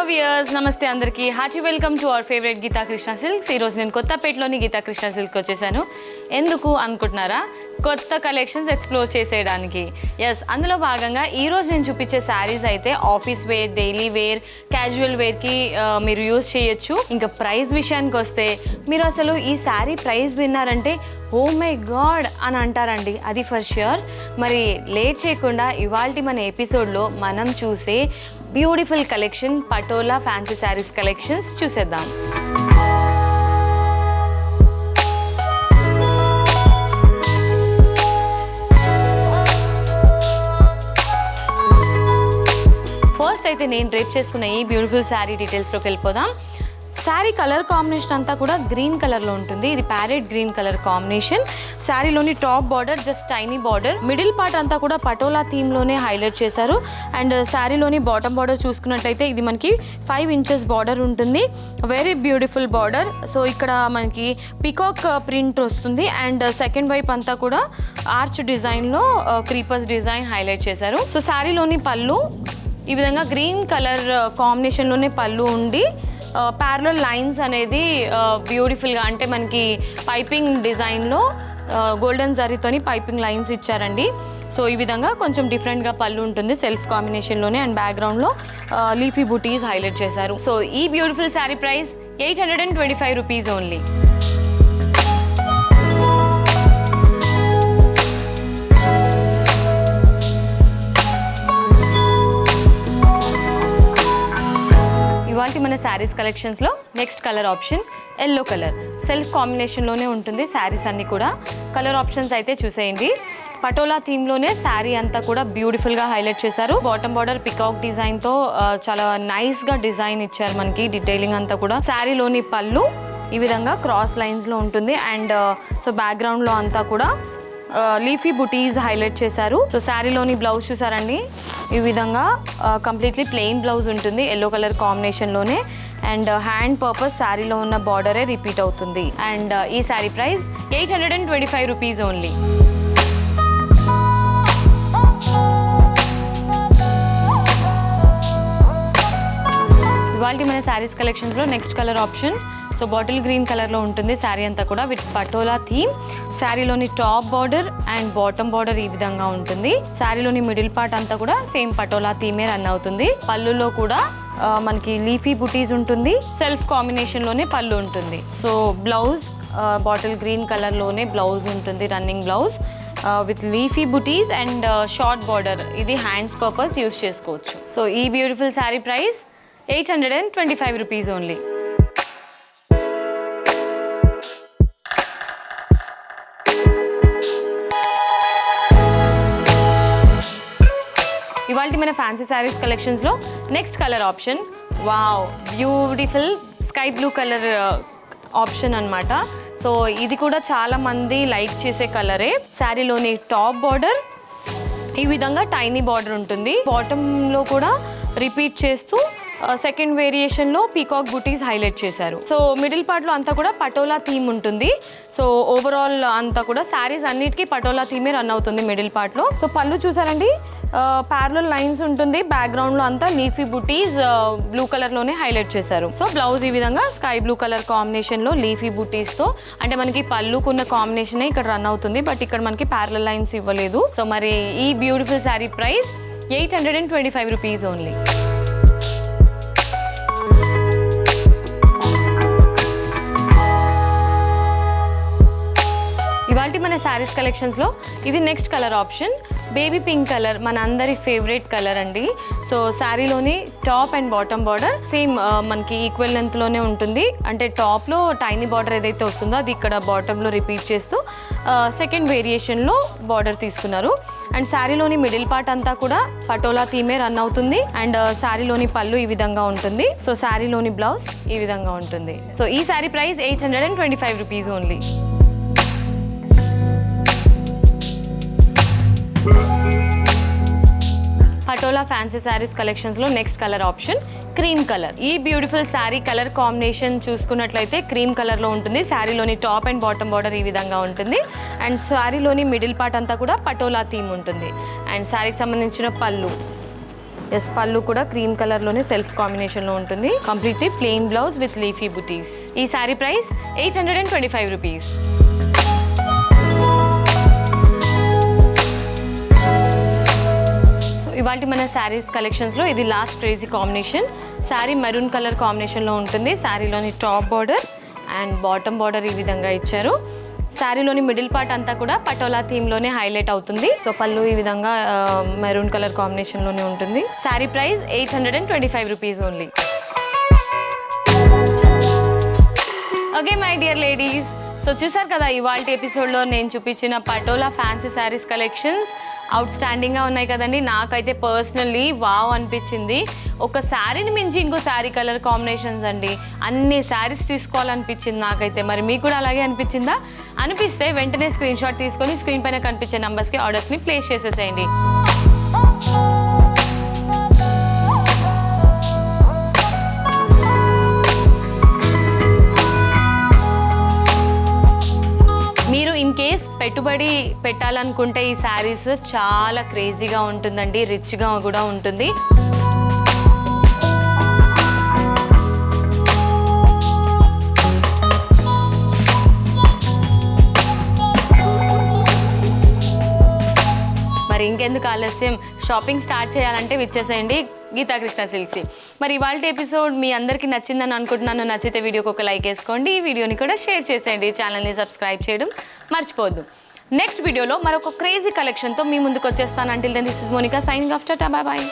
Viewers నమస్తే అందరికీ hearty welcome to our favourite Geetha Krishna silks. ఈరోజు నేను కొత్తపేటలోని గీతా కృష్ణ సిల్క్స్కి వచ్చేసాను. ఎందుకు అనుకుంటున్నారా? కొత్త కలెక్షన్స్ ఎక్స్ప్లోర్ చేసేయడానికి. ఎస్, అందులో భాగంగా ఈరోజు నేను చూపించే శారీస్ అయితే office wear, daily wear, casual వేర్కి మీరు యూజ్ చేయొచ్చు. ఇంకా ప్రైస్ విషయానికి వస్తే మీరు అసలు ఈ శారీ ప్రైస్ విన్నారంటే ఓ మై గాడ్ అని అంటారండి, అది ఫర్ ష్యూర్. మరి లేట్ చేయకుండా ఇవాల్టి మన ఎపిసోడ్లో మనం చూసే beautiful collection patola fancy saris collections చూసేద్దాం. ఫస్ట్ అయితే నేను డ్రేప్ చేసుకున్న ఈ బ్యూటిఫుల్ శారీ డీటెయిల్స్లోకి వెళ్ళిపోదాం. శారీ కలర్ కాంబినేషన్ అంతా కూడా గ్రీన్ కలర్లో ఉంటుంది. ఇది ప్యారెట్ గ్రీన్ కలర్ కాంబినేషన్. శారీలోని top border just tiny border, middle part అంతా కూడా పటోలా థీమ్లోనే హైలైట్ చేశారు. అండ్ శారీలోని బాటమ్ బార్డర్ చూసుకున్నట్లయితే ఇది మనకి 5 inches బార్డర్ ఉంటుంది. Very beautiful border. సో ఇక్కడ మనకి పికాక్ ప్రింట్ వస్తుంది. అండ్ సెకండ్ వైపు అంతా కూడా ఆర్చ్ డిజైన్లో క్రీపర్స్ డిజైన్ హైలైట్ చేశారు. సో శారీలోని పళ్ళు ఈ విధంగా గ్రీన్ కలర్ కాంబినేషన్లోనే పళ్ళు ఉండి ప్యారలల్ లైన్స్ అనేది బ్యూటిఫుల్గా, అంటే మనకి పైపింగ్ డిజైన్లో గోల్డెన్ జరీతోని పైపింగ్ లైన్స్ ఇచ్చారండి. సో ఈ విధంగా కొంచెం డిఫరెంట్గా పళ్ళు ఉంటుంది సెల్ఫ్ కాంబినేషన్లోనే. అండ్ బ్యాక్గ్రౌండ్లో లీఫీ బూటీస్ హైలైట్ చేశారు. సో ఈ beautiful sari price 825 rupees only. ఇవాళ మన శారీస్ కలెక్షన్స్లో next colour option yellow colour. Self కాంబినేషన్లోనే ఉంటుంది శారీస్ అన్నీ కూడా. కలర్ ఆప్షన్స్ అయితే చూసేయండి. పటోలా థీమ్లోనే శారీ అంతా కూడా బ్యూటిఫుల్గా హైలైట్ చేశారు. బాటమ్ బార్డర్ పికాక్ డిజైన్తో చాలా నైస్గా డిజైన్ ఇచ్చారు మనకి. డీటెయిలింగ్ అంతా కూడా. శారీలోని పళ్ళు ఈ విధంగా క్రాస్ లైన్స్లో ఉంటుంది. అండ్ సో బ్యాక్గ్రౌండ్లో అంతా కూడా లీఫీ బుటీస్ హైలైట్ చేశారు. సో శారీలోని బ్లౌజ్ చూసారండి, ఈ విధంగా కంప్లీట్లీ ప్లెయిన్ బ్లౌజ్ ఉంటుంది ఎల్లో కలర్ కాంబినేషన్లోనే. అండ్ హ్యాండ్ పర్పస్ శారీలో ఉన్న బార్డరే రిపీట్ అవుతుంది. అండ్ ఈ శారీ ప్రైస్ 825 రూపీస్ ఓన్లీ. ఇవాళ మన శారీస్ కలెక్షన్స్లో next colour option so bottle green కలర్లో ఉంటుంది శారీ అంతా కూడా విత్ పటోలా థీమ్. శారీలోని top border and bottom border ఈ విధంగా ఉంటుంది. శారీలోని మిడిల్ పార్ట్ అంతా కూడా సేమ్ పటోలా థీమే రన్ అవుతుంది. పళ్ళులో కూడా మనకి లీఫీ బుటీస్ ఉంటుంది. సెల్ఫ్ కాంబినేషన్లోనే పళ్ళు ఉంటుంది. సో బ్లౌజ్ బాటిల్ గ్రీన్ కలర్లోనే బ్లౌజ్ ఉంటుంది, రన్నింగ్ బ్లౌజ్ విత్ లీఫీ బుటీస్ అండ్ షార్ట్ బార్డర్. ఇది హ్యాండ్స్ పర్పస్ యూస్ చేసుకోవచ్చు. సో ఈ beautiful sari price 825 rupees only. ఇవాళ మన ఫ్యాన్సీ శారీస్ కలెక్షన్స్లో next colour option wow, beautiful sky blue colour option అన్నమాట. సో ఇది కూడా చాలా మంది లైక్ చేసే కలరే. శారీలోని టాప్ బార్డర్ ఈ విధంగా టైనీ బార్డర్ ఉంటుంది. బాటంలో కూడా రిపీట్ చేస్తూ సెకండ్ వేరియేషన్లో పీకాక్ బుటీస్ హైలైట్ చేశారు. సో మిడిల్ పార్ట్లో అంతా కూడా పటోలా థీమ్ ఉంటుంది. సో ఓవరాల్ అంతా కూడా శారీస్ అన్నిటికీ పటోలా థీమే రన్ అవుతుంది మిడిల్ పార్ట్లో. సో పళ్ళు చూసారండి, ప్యారలల్ లైన్స్ ఉంటుంది. బ్యాక్గ్రౌండ్లో అంతా లీఫీ బుటీస్ బ్లూ కలర్లోనే హైలైట్ చేశారు. సో బ్లౌజ్ ఈ విధంగా స్కై బ్లూ కలర్ కాంబినేషన్లో లీఫీ బుటీస్తో, అంటే మనకి పళ్ళుకున్న కాంబినేషనే ఇక్కడ రన్ అవుతుంది. బట్ ఇక్కడ మనకి ప్యారలల్ లైన్స్ ఇవ్వలేదు. సో మరి ఈ beautiful sari price 825 rupees only. ఇవాళ మన శారీస్ కలెక్షన్స్లో ఇది next colour option baby pink colour, మన అందరి ఫేవరెట్ కలర్ అండి. సో శారీలోని top and bottom border same మనకి ఈక్వల్ లెంత్లోనే ఉంటుంది. అంటే టాప్లో టైనీ బార్డర్ ఏదైతే వస్తుందో అది ఇక్కడ బాటంలో రిపీట్ చేస్తూ సెకండ్ వేరియేషన్లో బార్డర్ తీసుకున్నారు. అండ్ శారీలోని మిడిల్ పార్ట్ అంతా కూడా పటోలా థీమే రన్ అవుతుంది. అండ్ శారీలోని పళ్ళు ఈ విధంగా ఉంటుంది. సో శారీలోని బ్లౌజ్ ఈ విధంగా ఉంటుంది. సో ఈ sari price 825 rupees only. Patola fancy saris కలెక్షన్స్లో next colour option cream colour. ఈ బ్యూటిఫుల్ శారీ కలర్ కాంబినేషన్ చూసుకున్నట్లయితే క్రీమ్ కలర్లో ఉంటుంది. శారీలోని టాప్ అండ్ బాటమ్ బార్డర్ ఈ విధంగా ఉంటుంది. అండ్ శారీలోని మిడిల్ పార్ట్ అంతా కూడా పటోలా థీమ్ ఉంటుంది. అండ్ శారీకి సంబంధించిన పళ్ళు ఎస్ పళ్ళు కూడా క్రీమ్ కలర్లోనే సెల్ఫ్ కాంబినేషన్లో ఉంటుంది. Completely plain blouse with leafy బుటీస్. ఈ శారీ ప్రైస్ 825 రూపీస్. సో ఇవాళ మన శారీస్ కలెక్షన్స్లో ఇది last crazy combination. Sari maroon colour కాంబినేషన్లో ఉంటుంది. శారీలోని top border and bottom border ఈ విధంగా ఇచ్చారు. శారీలోని మిడిల్ పార్ట్ అంతా కూడా పటోలా థీమ్లోనే హైలైట్ అవుతుంది. సో పళ్ళు ఈ విధంగా మెరూన్ కలర్ కాంబినేషన్లోనే ఉంటుంది. Sari price 825 rupees only. Okay my dear ladies, so చూసారు కదా ఇవాళ ఎపిసోడ్లో నేను చూపించిన పటోలా ఫ్యాన్సీ శారీస్ కలెక్షన్స్ అవుట్ స్టాండింగ్గా ఉన్నాయి కదండి. నాకైతే పర్సనల్లీ వావ్ అనిపించింది. ఒక శారీని మించి ఇంకో శారీ కలర్ కాంబినేషన్స్ అండి. అన్ని శారీస్ తీసుకోవాలనిపించింది నాకైతే. మరి మీకు కూడా అలాగే అనిపించిందా? అనిపిస్తే వెంటనే స్క్రీన్ షాట్ తీసుకొని స్క్రీన్ పైన కనిపించే నెంబర్స్కి ఆర్డర్స్ని ప్లేస్ చేసేసేయండి. మీరు ఇన్ కేస్ పెట్టుబడి పెట్టాలనుకుంటే ఈ శారీస్ చాలా క్రేజీగా ఉంటుందండి, రిచ్గా కూడా ఉంటుంది. మరి ఇంకెందుకు ఆలస్యం, షాపింగ్ స్టార్ట్ చేయాలంటే విచ్చేసేయండి గీతా కృష్ణ సిల్క్స్. మరి ఇవాళ ఎపిసోడ్ మీ అందరికీ నచ్చిందని అనుకుంటున్నాను. నచ్చితే వీడియోకి ఒక లైక్ వేసుకోండి, ఈ వీడియోని కూడా షేర్ చేసేయండి, ఛానల్ని సబ్స్క్రైబ్ చేయడం మర్చిపోవద్దు. నెక్స్ట్ వీడియోలో మరొక క్రేజీ కలెక్షన్తో మీ ముందుకు వచ్చేస్తాను. Until then this is Monica signing off. Tata, bye bye.